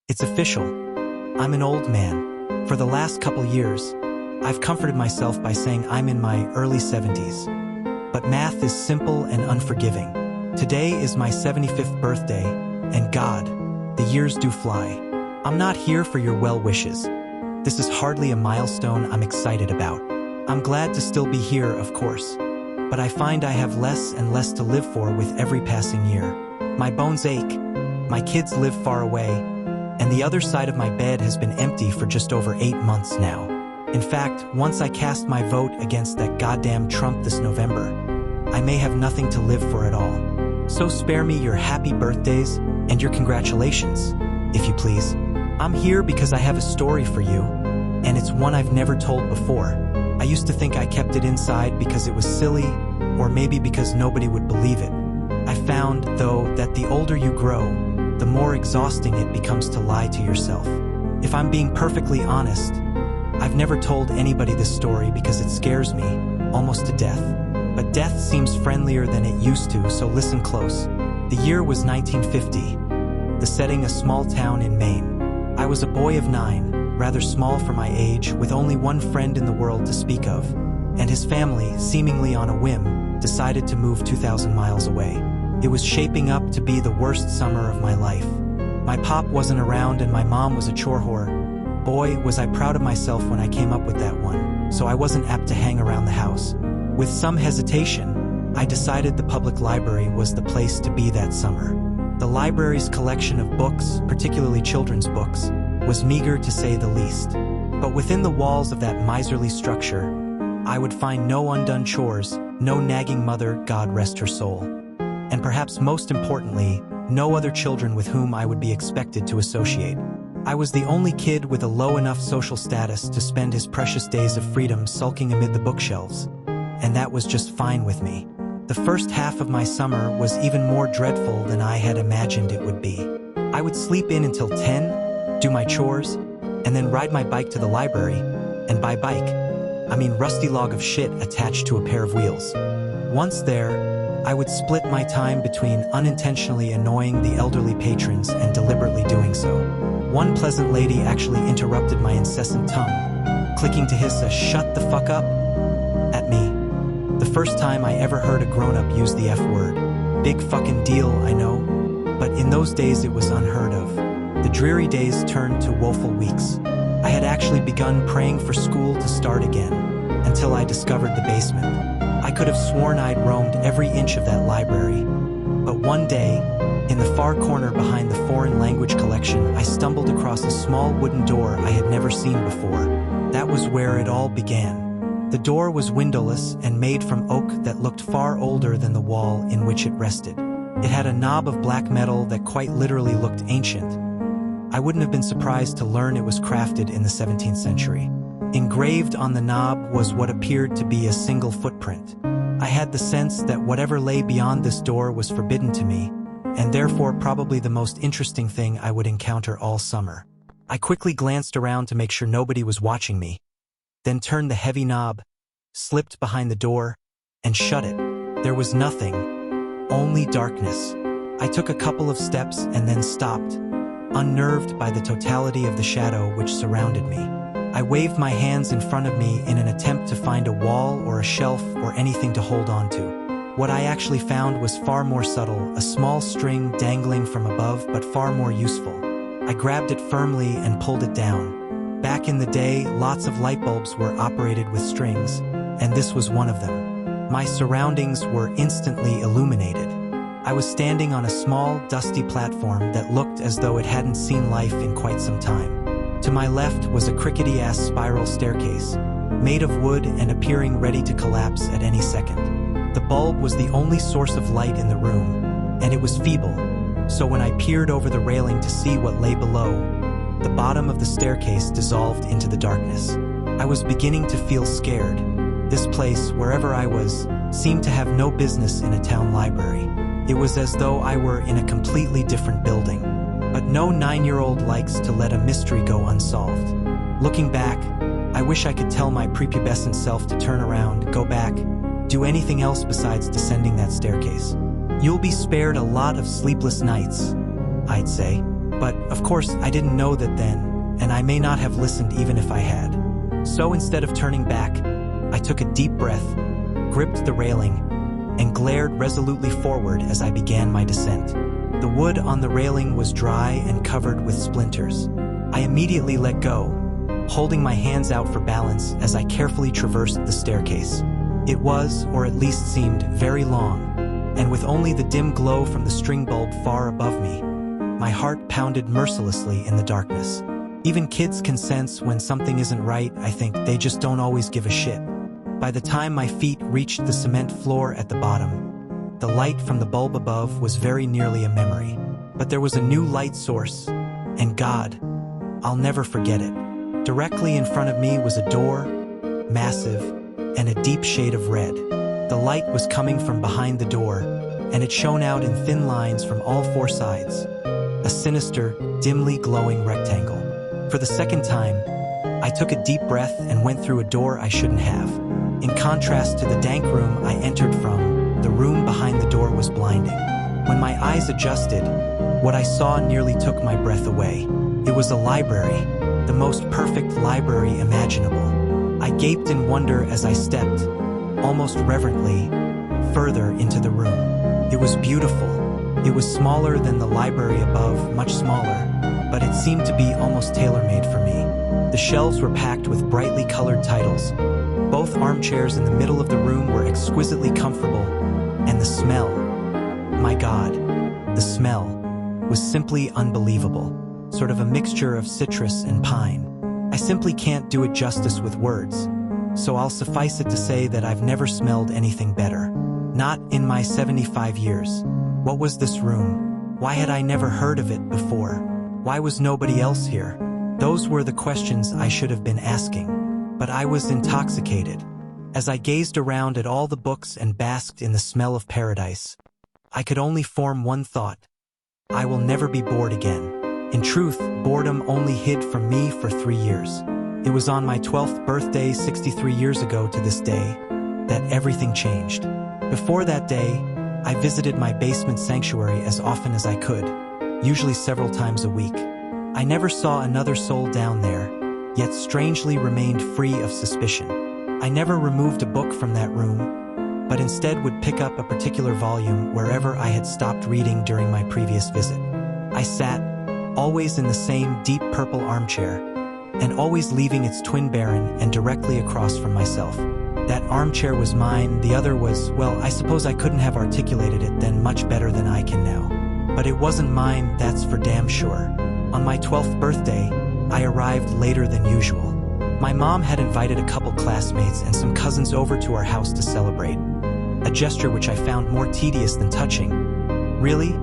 It's official. I'm an old man. For the last couple years, I've comforted myself by saying I'm in my early 70s. But math is simple and unforgiving. Today is my 75th birthday, and God, the years do fly. I'm not here for your well wishes. This is hardly a milestone I'm excited about. I'm glad to still be here, of course. But I find I have less and less to live for with every passing year. My bones ache. My kids live far away, and the other side of my bed has been empty for just over 8 months now. In fact, once I cast my vote against that goddamn Trump this November, I may have nothing to live for at all. So spare me your happy birthdays and your congratulations, if you please. I'm here because I have a story for you, and it's one I've never told before. I used to think I kept it inside because it was silly, or maybe because nobody would believe it. I found, though, that the older you grow, the more exhausting it becomes to lie to yourself. If I'm being perfectly honest, I've never told anybody this story because it scares me, almost to death. But death seems friendlier than it used to, so listen close. The year was 1950. The setting a small town in Maine. I was a boy of 9, rather small for my age, with only one friend in the world to speak of. And his family, seemingly on a whim, decided to move 2,000 miles away. It was shaping up to be the worst summer of my life. My pop wasn't around and my mom was a chore whore. Boy, was I proud of myself when I came up with that one, so I wasn't apt to hang around the house. With some hesitation, I decided the public library was the place to be that summer. The library's collection of books, particularly children's books, was meager to say the least. But within the walls of that miserly structure, I would find no undone chores, no nagging mother, God rest her soul. And perhaps most importantly, no other children with whom I would be expected to associate. I was the only kid with a low enough social status to spend his precious days of freedom sulking amid the bookshelves. And that was just fine with me. The first half of my summer was even more dreadful than I had imagined it would be. I would sleep in until 10, do my chores, and then ride my bike to the library. And by bike, I mean rusty log of shit attached to a pair of wheels. Once there, I would split my time between unintentionally annoying the elderly patrons and deliberately doing so. One pleasant lady actually interrupted my incessant tongue, clicking to hiss a "shut the fuck up" at me. The first time I ever heard a grown-up use the F word. Big fucking deal, I know, but in those days it was unheard of. The dreary days turned to woeful weeks. I had actually begun praying for school to start again, until I discovered the basement. I could have sworn I'd roamed every inch of that library. But one day, in the far corner behind the foreign language collection, I stumbled across a small wooden door I had never seen before. That was where it all began. The door was windowless and made from oak that looked far older than the wall in which it rested. It had a knob of black metal that quite literally looked ancient. I wouldn't have been surprised to learn it was crafted in the 17th century. Engraved on the knob was what appeared to be a single footprint. I had the sense that whatever lay beyond this door was forbidden to me, and therefore probably the most interesting thing I would encounter all summer. I quickly glanced around to make sure nobody was watching me, then turned the heavy knob, slipped behind the door, and shut it. There was nothing, only darkness. I took a couple of steps and then stopped, unnerved by the totality of the shadow which surrounded me. I waved my hands in front of me in an attempt to find a wall or a shelf or anything to hold on to. What I actually found was far more subtle, a small string dangling from above, but far more useful. I grabbed it firmly and pulled it down. Back in the day, lots of light bulbs were operated with strings, and this was one of them. My surroundings were instantly illuminated. I was standing on a small, dusty platform that looked as though it hadn't seen life in quite some time. To my left was a crickety-ass spiral staircase, made of wood and appearing ready to collapse at any second. The bulb was the only source of light in the room, and it was feeble, so when I peered over the railing to see what lay below, the bottom of the staircase dissolved into the darkness. I was beginning to feel scared. This place, wherever I was, seemed to have no business in a town library. It was as though I were in a completely different building. But no 9-year-old likes to let a mystery go unsolved. Looking back, I wish I could tell my prepubescent self to turn around, go back, do anything else besides descending that staircase. You'll be spared a lot of sleepless nights, I'd say. But, of course, I didn't know that then, and I may not have listened even if I had. So instead of turning back, I took a deep breath, gripped the railing, and glared resolutely forward as I began my descent. The wood on the railing was dry and covered with splinters. I immediately let go, holding my hands out for balance as I carefully traversed the staircase. It was, or at least seemed, very long, and with only the dim glow from the string bulb far above me, my heart pounded mercilessly in the darkness. Even kids can sense when something isn't right. I think they just don't always give a shit. By the time my feet reached the cement floor at the bottom, the light from the bulb above was very nearly a memory. But there was a new light source, and God, I'll never forget it. Directly in front of me was a door, massive, and a deep shade of red. The light was coming from behind the door, and it shone out in thin lines from all four sides, a sinister, dimly glowing rectangle. For the second time, I took a deep breath and went through a door I shouldn't have. In contrast to the dank room I entered from, the room behind the door was blinding. When my eyes adjusted, what I saw nearly took my breath away. It was a library, the most perfect library imaginable. I gaped in wonder as I stepped, almost reverently, further into the room. It was beautiful. It was smaller than the library above, much smaller, but it seemed to be almost tailor-made for me. The shelves were packed with brightly colored titles. Both armchairs in the middle of the room were exquisitely comfortable, and the smell, my God, the smell, was simply unbelievable, sort of a mixture of citrus and pine. I simply can't do it justice with words, so I'll suffice it to say that I've never smelled anything better. Not in my 75 years. What was this room? Why had I never heard of it before? Why was nobody else here? Those were the questions I should have been asking. But I was intoxicated. As I gazed around at all the books and basked in the smell of paradise, I could only form one thought. I will never be bored again. In truth, boredom only hid from me for 3 years. It was on my 12th birthday 63 years ago to this day that everything changed. Before that day, I visited my basement sanctuary as often as I could, usually several times a week. I never saw another soul down there, yet strangely remained free of suspicion. I never removed a book from that room, but instead would pick up a particular volume wherever I had stopped reading during my previous visit. I sat, always in the same deep purple armchair, and always leaving its twin baron and directly across from myself. That armchair was mine, the other was, well, I suppose I couldn't have articulated it then much better than I can now. But it wasn't mine, that's for damn sure. On my 12th birthday, I arrived later than usual. My mom had invited a couple classmates and some cousins over to our house to celebrate, a gesture which I found more tedious than touching. Really,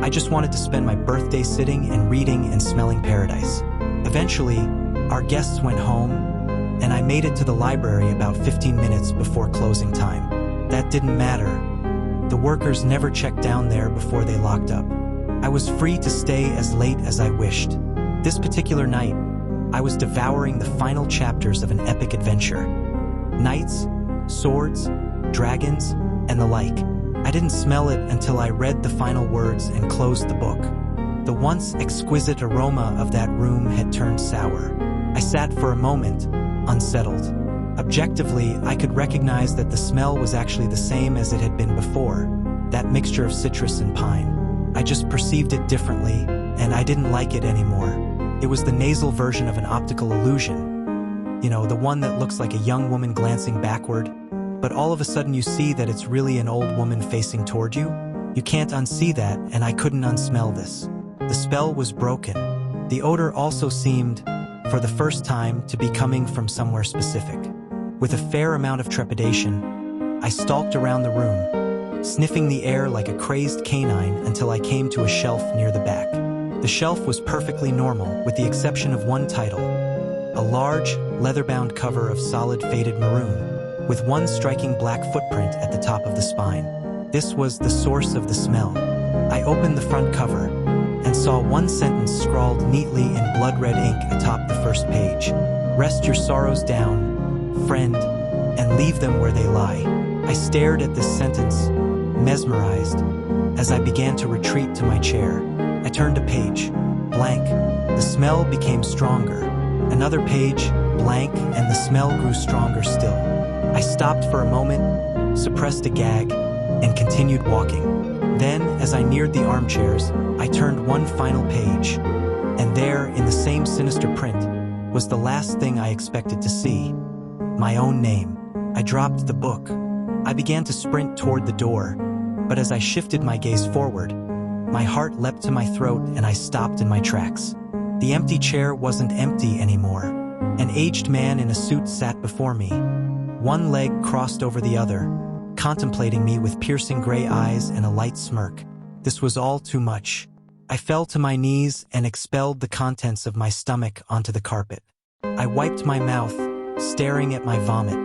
I just wanted to spend my birthday sitting and reading and smelling paradise. Eventually, our guests went home, and I made it to the library about 15 minutes before closing time. That didn't matter. The workers never checked down there before they locked up. I was free to stay as late as I wished. This particular night, I was devouring the final chapters of an epic adventure. Knights, swords, dragons, and the like. I didn't smell it until I read the final words and closed the book. The once exquisite aroma of that room had turned sour. I sat for a moment, unsettled. Objectively, I could recognize that the smell was actually the same as it had been before, that mixture of citrus and pine. I just perceived it differently, and I didn't like it anymore. It was the nasal version of an optical illusion. You know, the one that looks like a young woman glancing backward, but all of a sudden you see that it's really an old woman facing toward you. You can't unsee that, and I couldn't unsmell this. The spell was broken. The odor also seemed, for the first time, to be coming from somewhere specific. With a fair amount of trepidation, I stalked around the room, sniffing the air like a crazed canine until I came to a shelf near the back. The shelf was perfectly normal, with the exception of one title, a large, leather-bound cover of solid faded maroon, with one striking black footprint at the top of the spine. This was the source of the smell. I opened the front cover and saw one sentence scrawled neatly in blood-red ink atop the first page. "Rest your sorrows down, friend, and leave them where they lie." I stared at this sentence, mesmerized. As I began to retreat to my chair, I turned a page. blank. The smell became stronger. Another page, blank, and the smell grew stronger still. I stopped for a moment, suppressed a gag, and continued walking. Then, as I neared the armchairs, I turned one final page, and there, in the same sinister print, was the last thing I expected to see. My own name. I dropped the book. I began to sprint toward the door, but as I shifted my gaze forward, my heart leapt to my throat and I stopped in my tracks. The empty chair wasn't empty anymore. An aged man in a suit sat before me. One leg crossed over the other, contemplating me with piercing gray eyes and a light smirk. This was all too much. I fell to my knees and expelled the contents of my stomach onto the carpet. I wiped my mouth, staring at my vomit,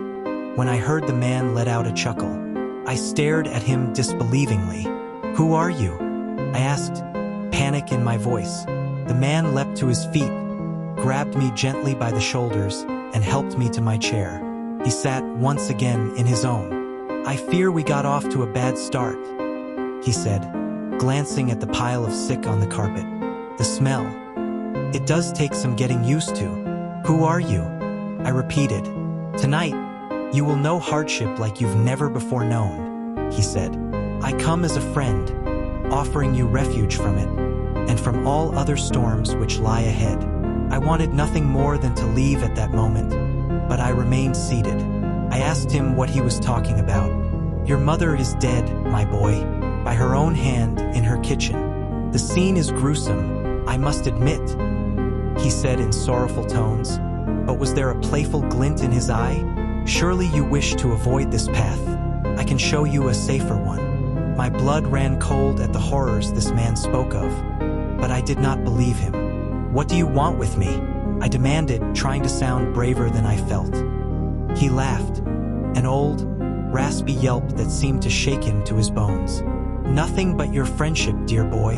when I heard the man let out a chuckle. I stared at him disbelievingly. "Who are you?" I asked, panic in my voice. The man leapt to his feet, grabbed me gently by the shoulders, and helped me to my chair. He sat once again in his own. "I fear we got off to a bad start," he said, glancing at the pile of sick on the carpet. "The smell. It does take some getting used to." "Who are you?" I repeated. "Tonight, you will know hardship like you've never before known," he said. "I come as a friend, offering you refuge from it, and from all other storms which lie ahead." I wanted nothing more than to leave at that moment, but I remained seated. I asked him what he was talking about. "Your mother is dead, my boy, by her own hand in her kitchen. The scene is gruesome, I must admit," he said in sorrowful tones. But was there a playful glint in his eye? "Surely you wish to avoid this path. I can show you a safer one." My blood ran cold at the horrors this man spoke of, but I did not believe him. "What do you want with me?" I demanded, trying to sound braver than I felt. He laughed, an old, raspy yelp that seemed to shake him to his bones. "Nothing but your friendship, dear boy,"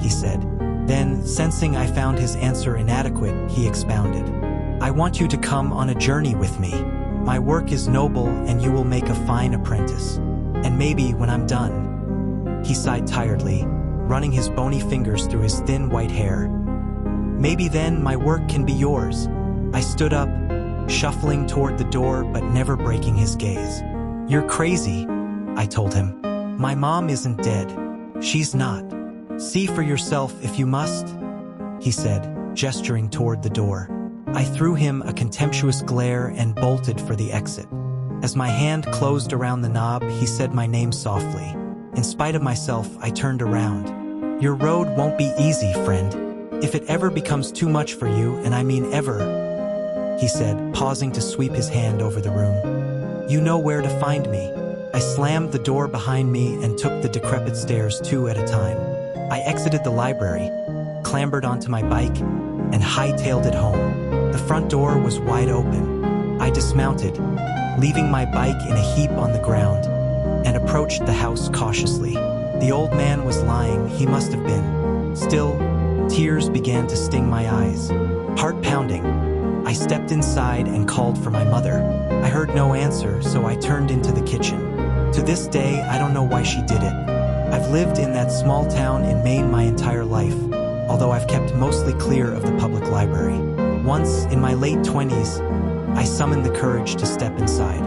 he said. Then, sensing I found his answer inadequate, he expounded. "I want you to come on a journey with me. My work is noble and you will make a fine apprentice. And maybe when I'm done," he sighed tiredly, running his bony fingers through his thin white hair, "maybe then my work can be yours." I stood up, shuffling toward the door but never breaking his gaze. "You're crazy," I told him. "My mom isn't dead. She's not. See for yourself if you must," he said, gesturing toward the door. I threw him a contemptuous glare and bolted for the exit. As my hand closed around the knob, he said my name softly. In spite of myself, I turned around. "Your road won't be easy, friend. If it ever becomes too much for you, and I mean ever," he said, pausing to sweep his hand over the room, "you know where to find me." I slammed the door behind me and took the decrepit stairs 2 at a time. I exited the library, clambered onto my bike, and hightailed it home. The front door was wide open. I dismounted, leaving my bike in a heap on the ground, and approached the house cautiously. The old man was lying, he must have been. Still, tears began to sting my eyes. Heart pounding, I stepped inside and called for my mother. I heard no answer, so I turned into the kitchen. To this day, I don't know why she did it. I've lived in that small town in Maine my entire life, although I've kept mostly clear of the public library. Once, in my late 20s, I summoned the courage to step inside.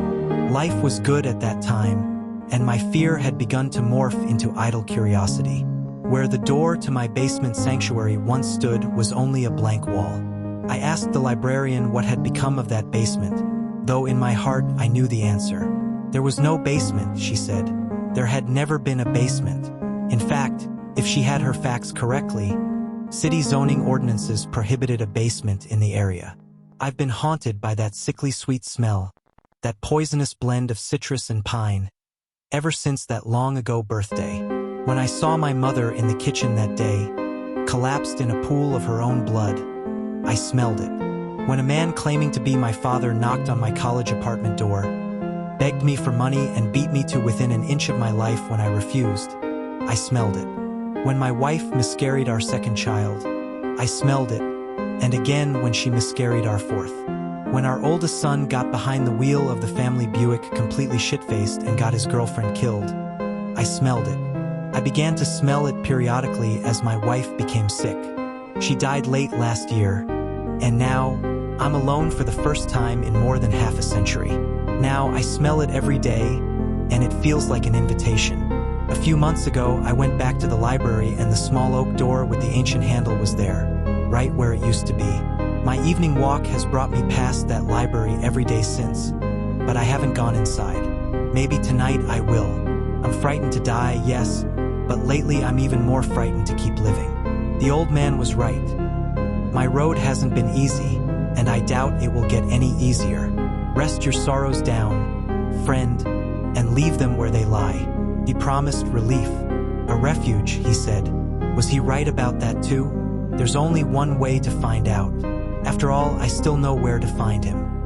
Life was good at that time, and my fear had begun to morph into idle curiosity. Where the door to my basement sanctuary once stood was only a blank wall. I asked the librarian what had become of that basement, though in my heart I knew the answer. "There was no basement," she said. "There had never been a basement. In fact, if she had her facts correctly, city zoning ordinances prohibited a basement in the area." I've been haunted by that sickly sweet smell, that poisonous blend of citrus and pine, ever since that long-ago birthday. When I saw my mother in the kitchen that day, collapsed in a pool of her own blood, I smelled it. When a man claiming to be my father knocked on my college apartment door, begged me for money and beat me to within an inch of my life when I refused, I smelled it. When my wife miscarried our second child, I smelled it, and again when she miscarried our fourth. When our oldest son got behind the wheel of the family Buick completely shit-faced and got his girlfriend killed, I smelled it. I began to smell it periodically as my wife became sick. She died late last year, and now I'm alone for the first time in more than half a century. Now I smell it every day, and it feels like an invitation. A few months ago, I went back to the library and the small oak door with the ancient handle was there, right where it used to be. My evening walk has brought me past that library every day since, but I haven't gone inside. Maybe tonight I will. I'm frightened to die, yes, but lately I'm even more frightened to keep living. The old man was right. My road hasn't been easy, and I doubt it will get any easier. Rest your sorrows down, friend, and leave them where they lie. He promised relief, a refuge, he said. Was he right about that too? There's only one way to find out. After all, I still know where to find him.